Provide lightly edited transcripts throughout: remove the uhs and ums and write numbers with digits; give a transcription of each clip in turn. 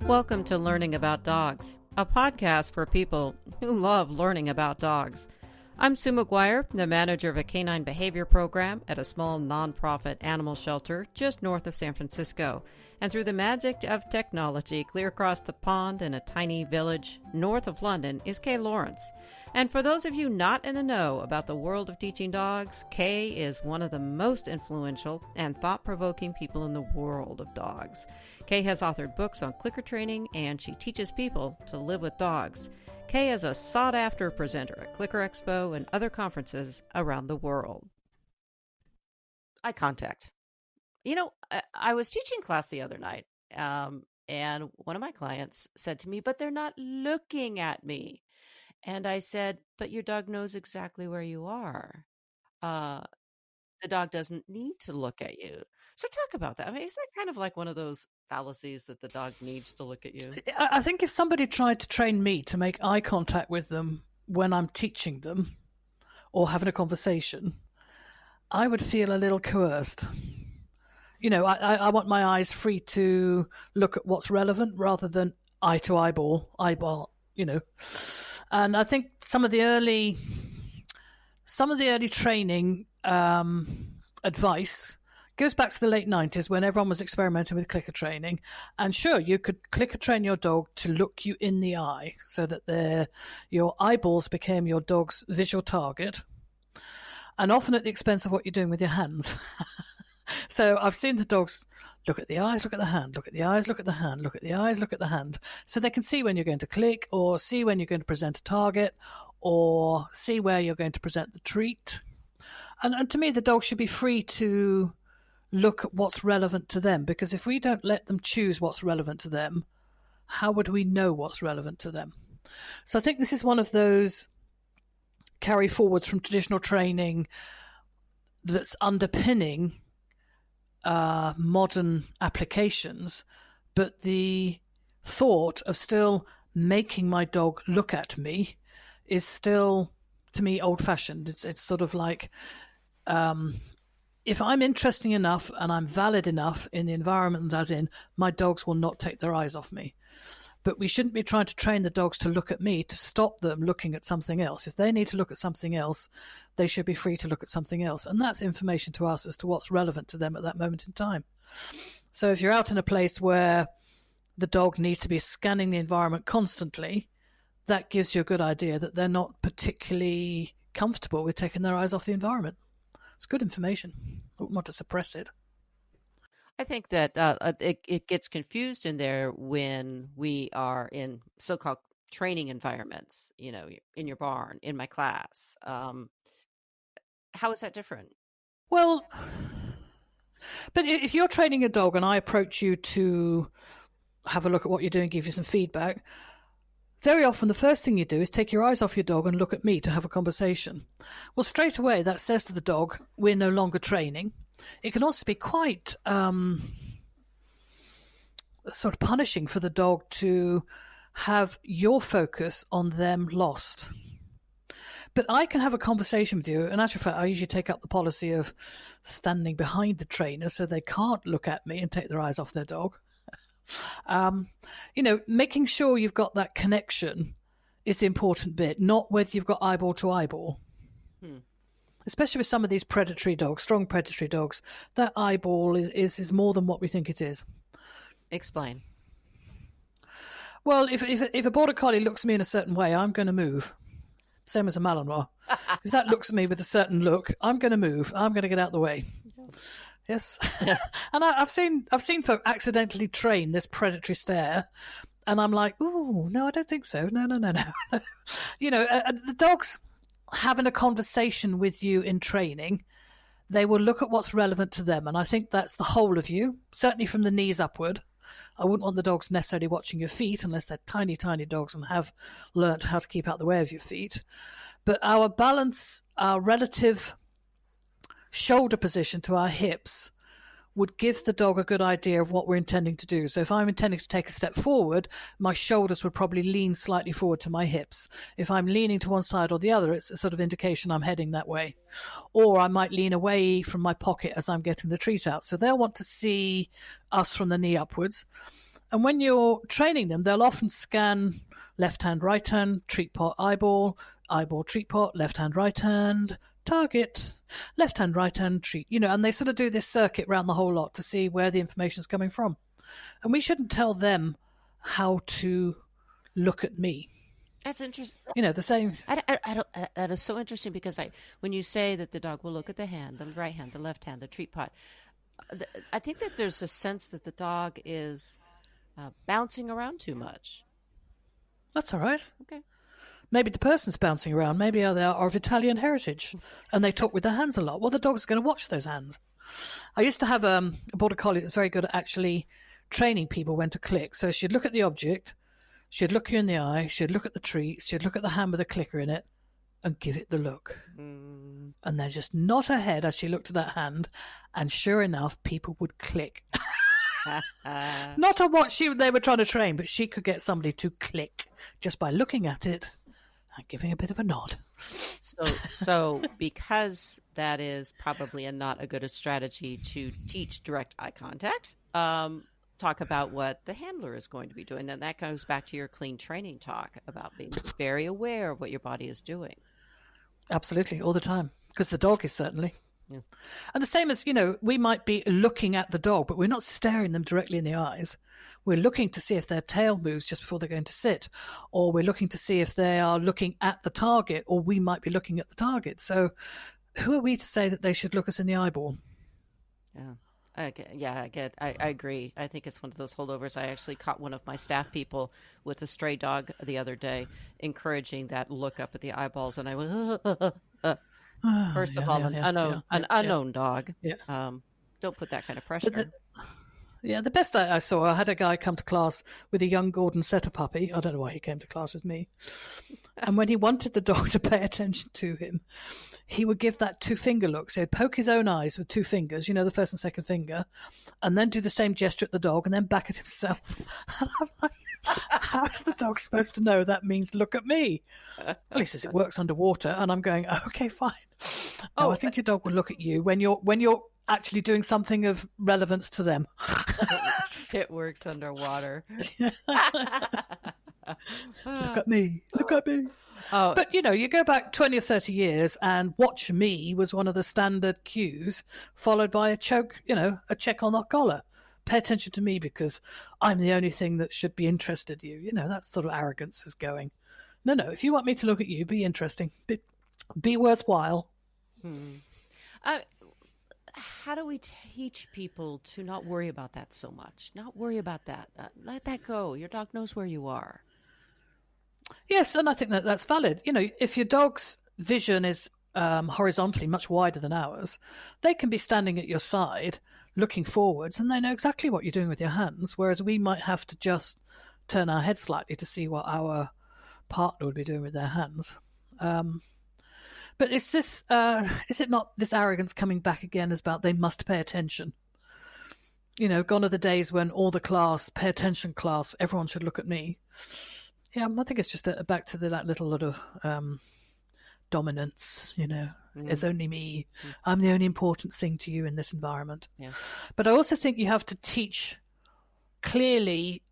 Welcome to Learning About Dogs, a podcast for people who love learning about dogs. I'm Sue McGuire, the manager of a canine behavior program at a small nonprofit animal shelter just north of San Francisco. And through the magic of technology, clear across the pond in a tiny village north of London is Kay Laurence. And for those of you not in the know about the world of teaching dogs, Kay is one of the most influential and thought-provoking people in the world of dogs. Kay has authored books on clicker training, and she teaches people to live with dogs. Kay is a sought-after presenter at Clicker Expo and other conferences around the world. Eye contact. You know, I was teaching class the other night, and one of my clients said to me, "But they're not looking at me." And I said, "But your dog knows exactly where you are. The dog doesn't need to look at you." So talk about that. I mean, is that kind of like one of those fallacies that the dog needs to look at you? I think if somebody tried to train me to make eye contact with them when I'm teaching them or having a conversation, I would feel a little coerced. You know, I want my eyes free to look at what's relevant rather than eye to eyeball, you know. And I think some of the early training advice goes back to the late 90s when everyone was experimenting with clicker training. And sure, you could clicker train your dog to look you in the eye so that your eyeballs became your dog's visual target, and often at the expense of what you're doing with your hands. So I've seen the dogs look at the eyes, look at the hand, look at the eyes, look at the hand, look at the eyes, look at the hand. So they can see when you're going to click, or see when you're going to present a target, or see where you're going to present the treat. And to me, the dog should be free to look at what's relevant to them, because if we don't let them choose what's relevant to them, how would we know what's relevant to them? So I think this is one of those carry forwards from traditional training that's underpinning modern applications, but the thought of still making my dog look at me is still, to me, old-fashioned. It's sort of like, if I'm interesting enough and I'm valid enough in the environment that I was in, my dogs will not take their eyes off me. But we shouldn't be trying to train the dogs to look at me to stop them looking at something else. If they need to look at something else, they should be free to look at something else. And that's information to us as to what's relevant to them at that moment in time. So if you're out in a place where the dog needs to be scanning the environment constantly, that gives you a good idea that they're not particularly comfortable with taking their eyes off the environment. It's good information. I wouldn't want to suppress it. I think that it gets confused in there when we are in so-called training environments, you know, in your barn, in my class. How is that different? Well, but if you're training a dog and I approach you to have a look at what you're doing, give you some feedback, very often the first thing you do is take your eyes off your dog and look at me to have a conversation. Well, straight away that says to the dog, we're no longer training. It can also be quite sort of punishing for the dog to have your focus on them lost. But I can have a conversation with you. In actual fact, I usually take up the policy of standing behind the trainer so they can't look at me and take their eyes off their dog. You know, making sure you've got that connection is the important bit, not whether you've got eyeball to eyeball. Especially with some of these predatory dogs, strong predatory dogs, that eyeball is more than what we think it is. Explain. Well, if a border collie looks at me in a certain way, I'm going to move. Same as a Malinois. If that looks at me with a certain look, I'm going to move. I'm going to get out of the way. Yes. And I've seen folk accidentally train this predatory stare, and I'm like, ooh, no, I don't think so. No. You know, the dogs having a conversation with you in training, they will look at what's relevant to them. And I think that's the whole of you, certainly from the knees upward. I wouldn't want the dogs necessarily watching your feet unless they're tiny, tiny dogs and have learnt how to keep out the way of your feet. But our balance, our relative shoulder position to our hips would give the dog a good idea of what we're intending to do. So if I'm intending to take a step forward, my shoulders would probably lean slightly forward to my hips. If I'm leaning to one side or the other, it's a sort of indication I'm heading that way. Or I might lean away from my pocket as I'm getting the treat out. So they'll want to see us from the knee upwards. And when you're training them, they'll often scan left hand, right hand, treat pot, eyeball, eyeball, treat pot, left hand, right hand, target, left hand, right hand, treat, and they sort of do this circuit around the whole lot to see where the information is coming from. And we shouldn't tell them how to look at me. That's interesting. The same. That is so interesting because when you say that the dog will look at the hand, the right hand, the left hand, the treat pot, I think that there's a sense that the dog is bouncing around too much. That's all right. Okay. Maybe the person's bouncing around. Maybe they are of Italian heritage and they talk with their hands a lot. Well, the dog's going to watch those hands. I used to have a border collie that's very good at actually training people when to click. So she'd look at the object, she'd look you in the eye, she'd look at the treat, she'd look at the hand with a clicker in it and give it the look. And then just nod her head as she looked at that hand. And sure enough, people would click. Not on what they were trying to train, but she could get somebody to click just by looking at it and giving a bit of a nod. So because that is probably not a good strategy to teach direct eye contact, talk about what the handler is going to be doing. And that goes back to your clean training talk about being very aware of what your body is doing. Absolutely, all the time, because the dog is certainly. Yeah. And the same as, we might be looking at the dog, but we're not staring them directly in the eyes. We're looking to see if their tail moves just before they're going to sit, or we're looking to see if they are looking at the target, or we might be looking at the target. So who are we to say that they should look us in the eyeball? Yeah. I agree. I think it's one of those holdovers. I actually caught one of my staff people with a stray dog the other day, encouraging that look up at the eyeballs, and I went, First of all, an unknown dog. Yeah. Don't put that kind of pressure. The best I saw, I had a guy come to class with a young Gordon Setter puppy. I don't know why he came to class with me. And when he wanted the dog to pay attention to him, he would give that 2-finger look. So he'd poke his own eyes with 2 fingers, the first and second finger, and then do the same gesture at the dog and then back at himself. And I'm like, how is the dog supposed to know that means look at me? Well, he says it works underwater, and I'm going, okay, fine. I think your dog will look at you when you're actually doing something of relevance to them. It works underwater. Look at me. Look at me. Oh. But, you go back 20 or 30 years and watch me was one of the standard cues, followed by a choke, a check on the collar. Pay attention to me because I'm the only thing that should be interested in you. That sort of arrogance is going. No, if you want me to look at you, be interesting. Be worthwhile. How do we teach people to not worry about that so much? Not worry about that. Let that go. Your dog knows where you are. Yes, and I think that's valid. If your dog's vision is horizontally much wider than ours, they can be standing at your side looking forwards and they know exactly what you're doing with your hands, whereas we might have to just turn our head slightly to see what our partner would be doing with their hands. But is it not this arrogance coming back again as about they must pay attention? Gone are the days when all the class, pay attention class, everyone should look at me. Yeah, I think it's just back to that little lot of dominance, It's only me. I'm the only important thing to you in this environment. Yeah. But I also think you have to teach clearly,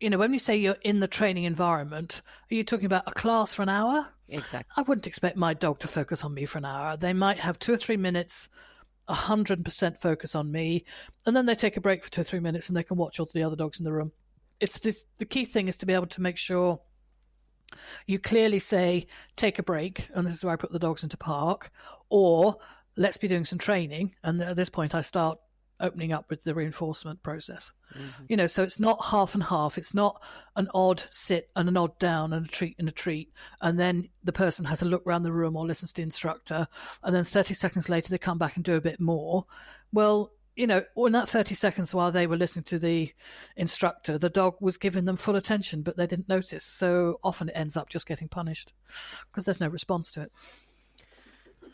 when you say you're in the training environment, are you talking about a class for an hour? Exactly. I wouldn't expect my dog to focus on me for an hour. They might have 2 or 3 minutes, 100% focus on me, and then they take a break for 2 or 3 minutes and they can watch all the other dogs in the room. The key thing is to be able to make sure you clearly say, take a break, and this is where I put the dogs into park, or let's be doing some training. And at this point, I start opening up with the reinforcement process. Mm-hmm. So it's not half and half. It's not an odd sit and an odd down and a treat and a treat. And then the person has a look around the room or listens to the instructor. And then 30 seconds later, they come back and do a bit more. Well, in that 30 seconds while they were listening to the instructor, the dog was giving them full attention, but they didn't notice. So often it ends up just getting punished because there's no response to it.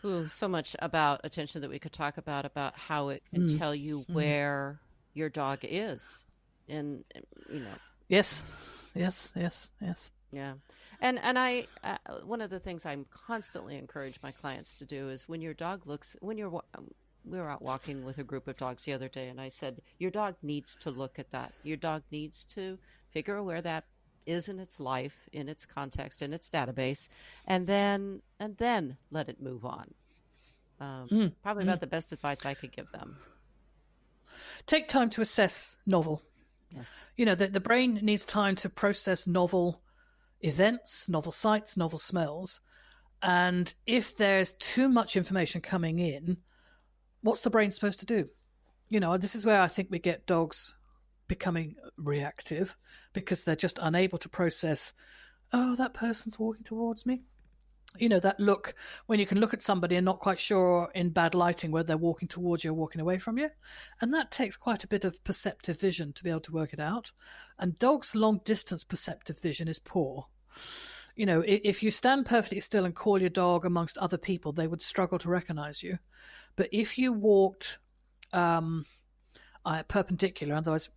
Ooh, so much about attention that we could talk about how it can tell you where your dog is. And, Yes. Yeah. And I, one of the things I'm constantly encourage my clients to do is when your dog looks, when you're we were out walking with a group of dogs the other day, and I said, your dog needs to look at that. Your dog needs to figure where that is in its life, in its context, in its database, and then let it move on. Probably about the best advice I could give them. Take time to assess novel. Yes. You know, the brain needs time to process novel events, novel sights, novel smells. And if there's too much information coming in, what's the brain supposed to do? You know, this is where I think we get dogs becoming reactive because they're just unable to process, oh, that person's walking towards me. You know, that look, when you can look at somebody and not quite sure in bad lighting whether they're walking towards you or walking away from you. And that takes quite a bit of perceptive vision to be able to work it out. And dogs' long-distance perceptive vision is poor. You know, if you stand perfectly still and call your dog amongst other people, they would struggle to recognize you. But if you walked perpendicular, otherwise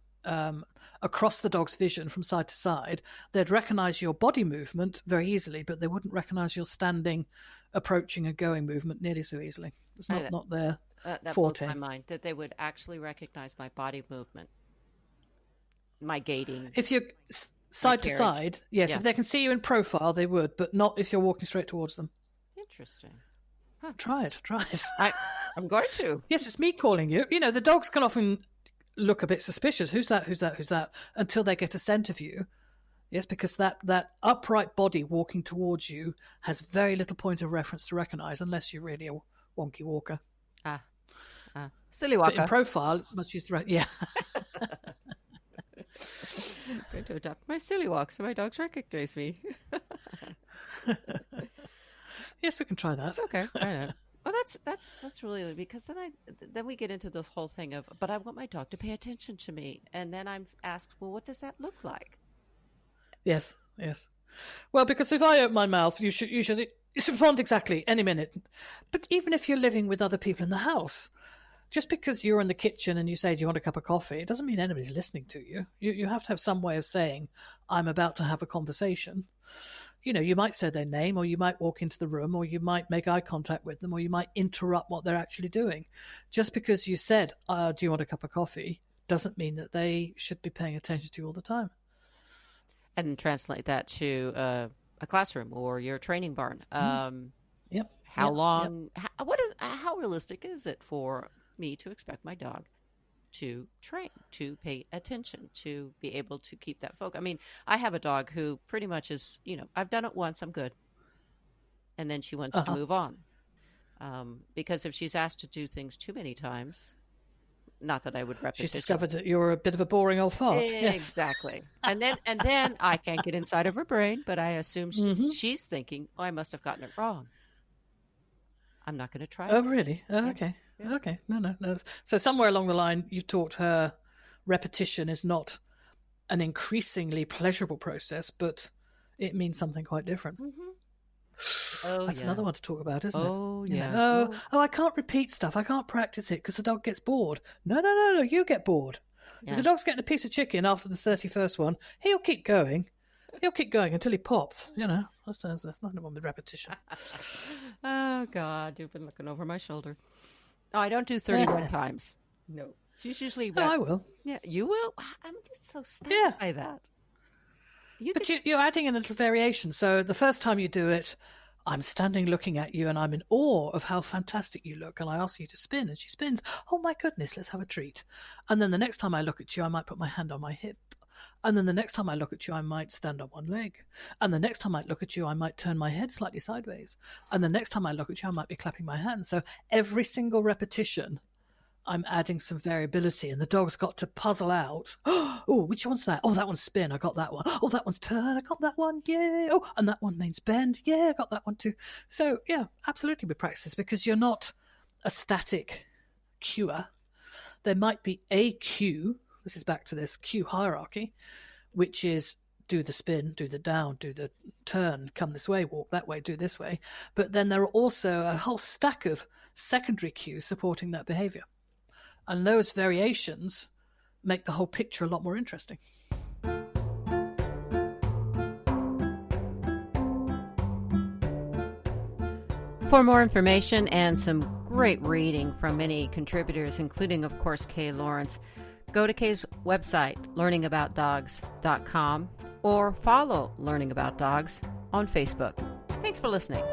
across the dog's vision from side to side, they'd recognize your body movement very easily, but they wouldn't recognize your standing, approaching and going movement nearly so easily. It's not their that forte. blows my mind that they would actually recognize my body movement, my gating. If you're side to side, yes. Yeah. If they can see you in profile, they would, but not if you're walking straight towards them. Interesting. Huh. Try it. I'm going to. Yes, it's me calling you. You know, the dogs can often look a bit suspicious. Who's that? Until they get a scent of you. Yes, because that upright body walking towards you has very little point of reference to recognize unless you're really a wonky walker. Silly walker. But in profile, it's much used to yeah. I'm going to adopt my silly walk so my dogs recognize me. Yes, we can try that. Okay, I know. Well, that's really, because then we get into this whole thing of, but I want my dog to pay attention to me, and then I'm asked, well, what does that look like? Yes. Well, because if I open my mouth, you should respond exactly any minute. But even if you're living with other people in the house, just because you're in the kitchen and you say, do you want a cup of coffee, it doesn't mean anybody's listening to you. You have to have some way of saying, I'm about to have a conversation. You know, you might say their name, or you might walk into the room, or you might make eye contact with them, or you might interrupt what they're actually doing. Just because you said, do you want a cup of coffee, doesn't mean that they should be paying attention to you all the time. And translate that to a classroom or your training barn. Yep. How long? Yep. How realistic is it for me to expect my dog to train, to pay attention, to be able to keep that focus? I mean, I have a dog who pretty much is, you know, I've done it once, I'm good. And then she wants to move on. Because if she's asked to do things too many times, not that I would repetition. She's discovered that you're a bit of a boring old fart. Exactly. Yes. And then I can't get inside of her brain, but I assume she's thinking, oh, I must have gotten it wrong. I'm not going to try it. Oh, really? Oh, yeah. Okay. Yeah. Okay. No. So somewhere along the line, you've taught her repetition is not an increasingly pleasurable process, but it means something quite different. Oh, that's another one to talk about, isn't it? Oh, yeah. Know, I can't repeat stuff. I can't practice it because the dog gets bored. No. You get bored. Yeah. If the dog's getting a piece of chicken after the 31st one, he'll keep going. He'll keep going until he pops. You know, that's nothing wrong with repetition. Oh, God, you've been looking over my shoulder. Oh, I don't do 31 times. No. She's usually about... I will. Yeah, you will? I'm just so stunned by that. You're adding in a little variation. So the first time you do it, I'm standing looking at you and I'm in awe of how fantastic you look. And I ask you to spin and she spins. Oh, my goodness, let's have a treat. And then the next time I look at you, I might put my hand on my hip. And then the next time I look at you, I might stand on one leg. And the next time I look at you, I might turn my head slightly sideways. And the next time I look at you, I might be clapping my hands. So every single repetition, I'm adding some variability. And the dog's got to puzzle out, oh, which one's that? Oh, that one's spin. I got that one. Oh, that one's turn. I got that one. Yeah. Oh, and that one means bend. Yeah, I got that one too. So, yeah, absolutely we practice this because you're not a static cuer. There might be a cue. This is back to this cue hierarchy, which is do the spin, do the down, do the turn, come this way, walk that way, do this way. But then there are also a whole stack of secondary cues supporting that behavior. And those variations make the whole picture a lot more interesting. For more information and some great reading from many contributors, including, of course, Kay Laurence. Go to Kay's website, learningaboutdogs.com, or follow Learning About Dogs on Facebook. Thanks for listening.